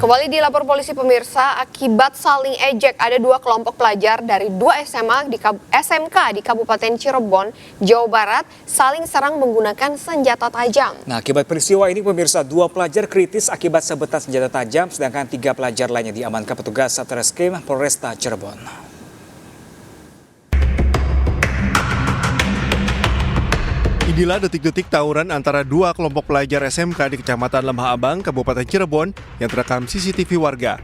Kembali dilapor polisi pemirsa, akibat saling ejek ada dua kelompok pelajar dari dua SMK di Kabupaten Cirebon, Jawa Barat saling serang menggunakan senjata tajam. Nah, akibat peristiwa ini pemirsa, dua pelajar kritis akibat sabetan senjata tajam, sedangkan tiga pelajar lainnya diamankan petugas Satreskrim Polresta Cirebon. Inilah detik-detik tawuran antara dua kelompok pelajar SMK di Kecamatan Lembah Abang, Kabupaten Cirebon yang terekam CCTV warga.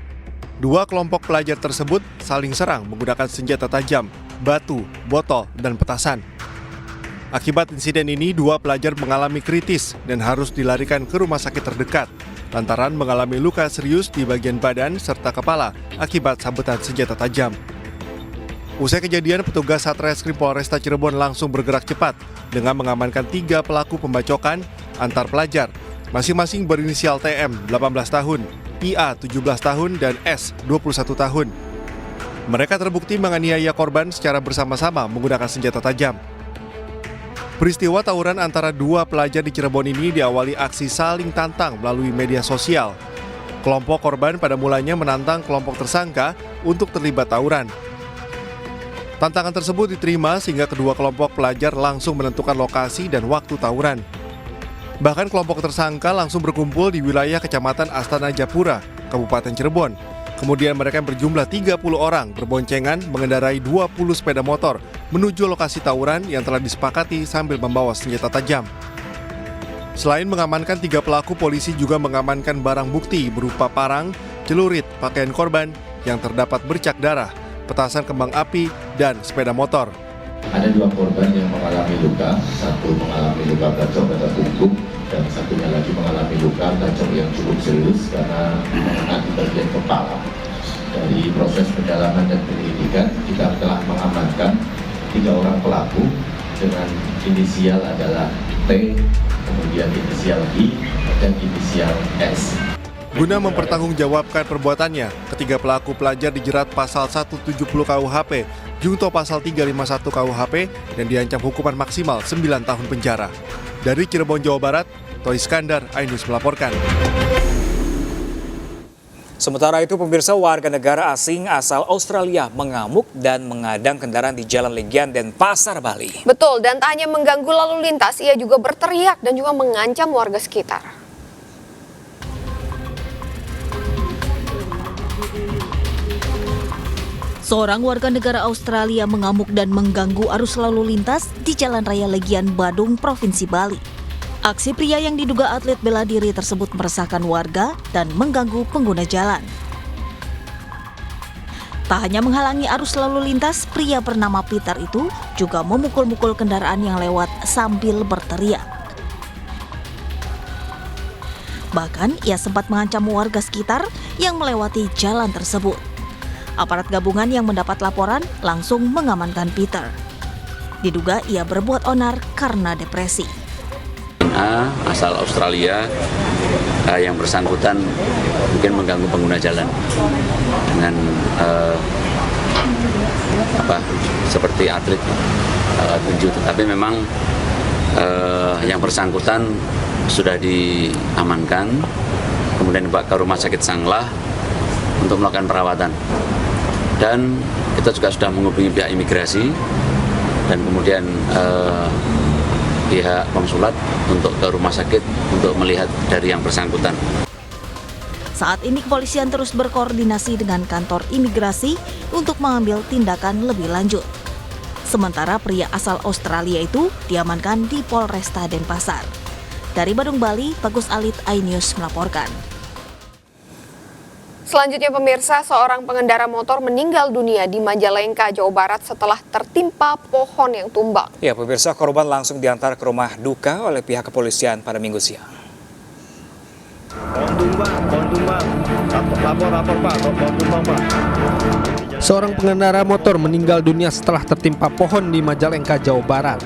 Dua kelompok pelajar tersebut saling serang menggunakan senjata tajam, batu, botol, dan petasan. Akibat insiden ini, dua pelajar mengalami kritis dan harus dilarikan ke rumah sakit terdekat lantaran mengalami luka serius di bagian badan serta kepala akibat sabetan senjata tajam. Usai kejadian, petugas Satreskrim Polresta Cirebon langsung bergerak cepat dengan mengamankan tiga pelaku pembacokan antar pelajar, masing-masing berinisial TM 18 tahun, IA 17 tahun, dan S 21 tahun. Mereka terbukti menganiaya korban secara bersama-sama menggunakan senjata tajam. Peristiwa tawuran antara dua pelajar di Cirebon ini diawali aksi saling tantang melalui media sosial. Kelompok korban pada mulanya menantang kelompok tersangka untuk terlibat tawuran. Tantangan tersebut diterima sehingga kedua kelompok pelajar langsung menentukan lokasi dan waktu tawuran. Bahkan kelompok tersangka langsung berkumpul di wilayah Kecamatan Astana Japura, Kabupaten Cirebon. Kemudian mereka yang berjumlah 30 orang berboncengan mengendarai 20 sepeda motor menuju lokasi tawuran yang telah disepakati sambil membawa senjata tajam. Selain mengamankan tiga pelaku, polisi juga mengamankan barang bukti berupa parang, celurit, pakaian korban yang terdapat bercak darah, petasan kembang api, dan sepeda motor. Ada dua korban yang mengalami luka, satu mengalami luka bacok pada punggung, dan satunya lagi mengalami luka bacok yang cukup serius karena mengenai di bagian kepala. Dari proses pendalaman dan penyelidikan, kita telah mengamankan tiga orang pelaku dengan inisial adalah T, kemudian inisial I, dan inisial S. Guna mempertanggungjawabkan perbuatannya, ketiga pelaku pelajar dijerat pasal 170 KUHP, junto pasal 351 KUHP, dan diancam hukuman maksimal 9 tahun penjara. Dari Cirebon, Jawa Barat, Toy Iskandar, iNews melaporkan. Sementara itu, pemirsa, warga negara asing asal Australia mengamuk dan mengadang kendaraan di Jalan Legian dan Pasar Bali. Betul, dan tak hanya mengganggu lalu lintas, ia juga berteriak dan juga mengancam warga sekitar. Seorang warga negara Australia mengamuk dan mengganggu arus lalu lintas di Jalan Raya Legian, Badung, Provinsi Bali. Aksi pria yang diduga atlet bela diri tersebut meresahkan warga dan mengganggu pengguna jalan. Tak hanya menghalangi arus lalu lintas, pria bernama Peter itu juga memukul-mukul kendaraan yang lewat sambil berteriak. Bahkan ia sempat mengancam warga sekitar yang melewati jalan tersebut. Aparat gabungan yang mendapat laporan langsung mengamankan Peter. Diduga ia berbuat onar karena depresi. A asal Australia yang bersangkutan mungkin mengganggu pengguna jalan dengan seperti atlet tinju, tetapi memang yang bersangkutan sudah diamankan, kemudian dibawa ke Rumah Sakit Sanglah untuk melakukan perawatan. Dan kita juga sudah menghubungi pihak imigrasi dan kemudian pihak konsulat untuk ke rumah sakit untuk melihat dari yang bersangkutan. Saat ini kepolisian terus berkoordinasi dengan kantor imigrasi untuk mengambil tindakan lebih lanjut. Sementara pria asal Australia itu diamankan di Polresta Denpasar. Dari Badung, Bali, Bagus Alit, iNews melaporkan. Selanjutnya pemirsa, seorang pengendara motor meninggal dunia di Majalengka, Jawa Barat setelah tertimpa pohon yang tumbang. Ya pemirsa, korban langsung diantar ke rumah duka oleh pihak kepolisian pada Minggu siang. Pohon tumbang. Lapor Pak, pohon tumbang Pak. Seorang pengendara motor meninggal dunia setelah tertimpa pohon di Majalengka, Jawa Barat.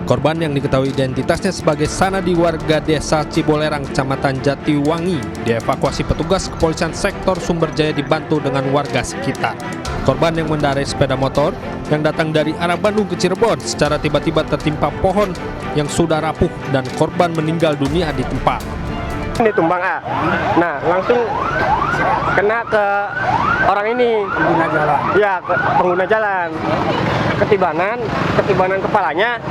Korban yang diketahui identitasnya sebagai Sanadi, warga desa Cibolerang, Kecamatan Jatiwangi, dievakuasi petugas kepolisian sektor Sumberjaya dibantu dengan warga sekitar. Korban yang mengendarai sepeda motor yang datang dari arah Bandung ke Cirebon secara tiba-tiba tertimpa pohon yang sudah rapuh dan korban meninggal dunia di tempat. Ini tumbang A. Nah, langsung kena ke orang ini. Pengguna jalan. Ya, pengguna jalan. Ketibanan kepalanya,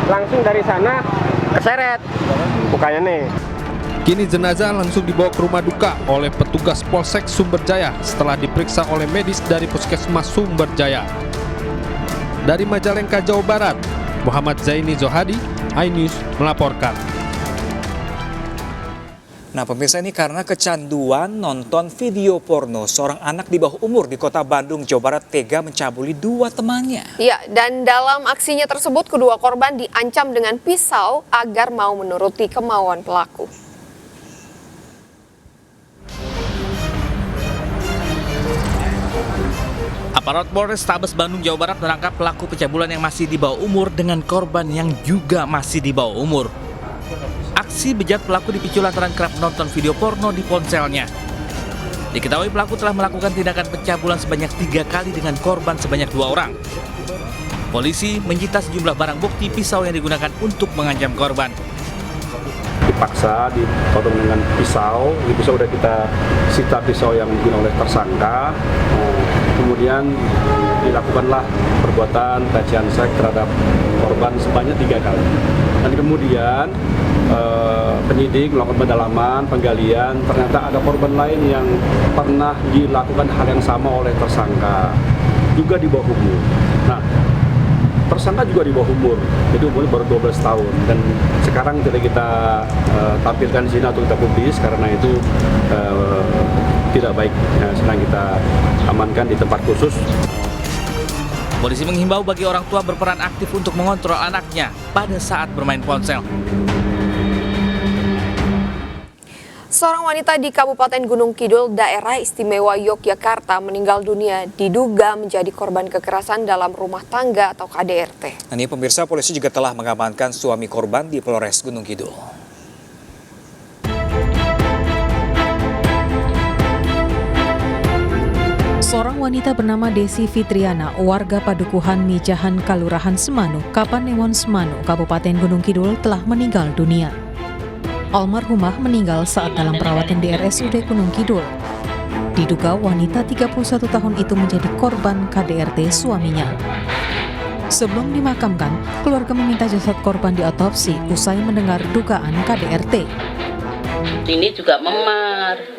langsung dari sana keseret mukanya nih. Kini jenazah langsung dibawa ke rumah duka oleh petugas Polsek Sumberjaya setelah diperiksa oleh medis dari Puskesmas Sumberjaya. Dari Majalengka, Jawa Barat, Muhammad Zaini Zohadi, iNews melaporkan. Nah pemirsa, ini karena kecanduan nonton video porno, seorang anak di bawah umur di kota Bandung, Jawa Barat tega mencabuli 2 temannya. Ya, dan dalam aksinya tersebut kedua korban diancam dengan pisau agar mau menuruti kemauan pelaku. Aparat Polrestabes Bandung, Jawa Barat menangkap pelaku pencabulan yang masih di bawah umur dengan korban yang juga masih di bawah umur. Aksi bejat pelaku dipicu lantaran kerap menonton video porno di ponselnya. Diketahui pelaku telah melakukan tindakan pencabulan sebanyak 3 kali dengan korban sebanyak 2 orang. Polisi menyita sejumlah barang bukti pisau yang digunakan untuk mengancam korban. Dipaksa dipotong dengan pisau, di pisau sudah kita sita pisau yang digunakan oleh tersangka. Kemudian dilakukanlah perbuatan pelecehan seks terhadap korban sebanyak 3 kali. Dan kemudian penyidik melakukan pendalaman, penggalian, ternyata ada korban lain yang pernah dilakukan hal yang sama oleh tersangka, juga di bawah umur. Nah, tersangka juga di bawah umur, jadi umurnya baru 12 tahun. Dan sekarang kita tampilkan di sini atau kita publis karena itu tidak baik. Sedang kita amankan di tempat khusus. Polisi menghimbau bagi orang tua berperan aktif untuk mengontrol anaknya pada saat bermain ponsel. Seorang wanita di Kabupaten Gunung Kidul, Daerah Istimewa Yogyakarta meninggal dunia diduga menjadi korban kekerasan dalam rumah tangga atau KDRT. Nah, ini pemirsa, polisi juga telah mengamankan suami korban di Polres Gunung Kidul. Seorang wanita bernama Desi Fitriana, warga Padukuhan Mijahan, Kalurahan Semanu, Kapanewon Semanu, Kabupaten Gunung Kidul telah meninggal dunia. Almarhumah meninggal saat dalam perawatan di RSUD Gunung Kidul. Diduga wanita 31 tahun itu menjadi korban KDRT suaminya. Sebelum dimakamkan, keluarga meminta jasad korban diotopsi usai mendengar dugaan KDRT. Ini juga memar.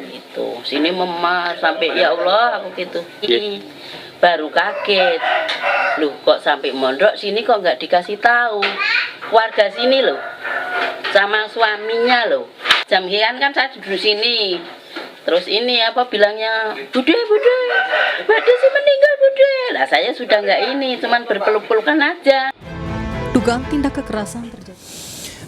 Sini memar sampai ya Allah aku gitu. Baru kaget. Loh kok sampai mondok sini kok nggak dikasih tahu. Warga sini loh. Sama suaminya loh. Jam hian kan saya duduk sini. Terus ini apa bilangnya, Bude, sih meninggal Bude. Lah saya sudah nggak ini, cuman berpeluk-pelukan aja. Dugaan tindak kekerasan terjadi.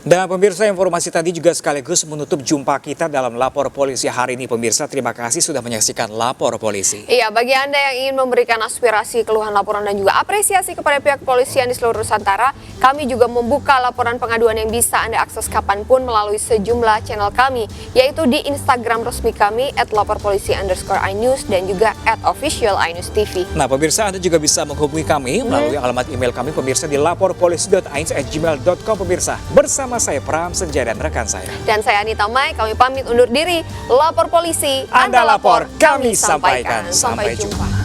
Dan pemirsa, informasi tadi juga sekaligus menutup jumpa kita dalam Lapor Polisi hari ini. Pemirsa, terima kasih sudah menyaksikan Lapor Polisi. Iya, bagi Anda yang ingin memberikan aspirasi, keluhan, laporan, dan juga apresiasi kepada pihak kepolisian di seluruh Nusantara, kami juga membuka laporan pengaduan yang bisa Anda akses kapanpun melalui sejumlah channel kami, yaitu di Instagram resmi kami @laporpolisi_inews dan juga @official_inews_tv. Nah pemirsa, Anda juga bisa menghubungi kami melalui alamat email kami pemirsa di laporpolisi.inews@gmail.com pemirsa. Bersama saya Pram Senja dan rekan saya. Dan saya Anita Mai, kami pamit undur diri. Lapor Polisi, Anda lapor, kami sampaikan. Sampai jumpa.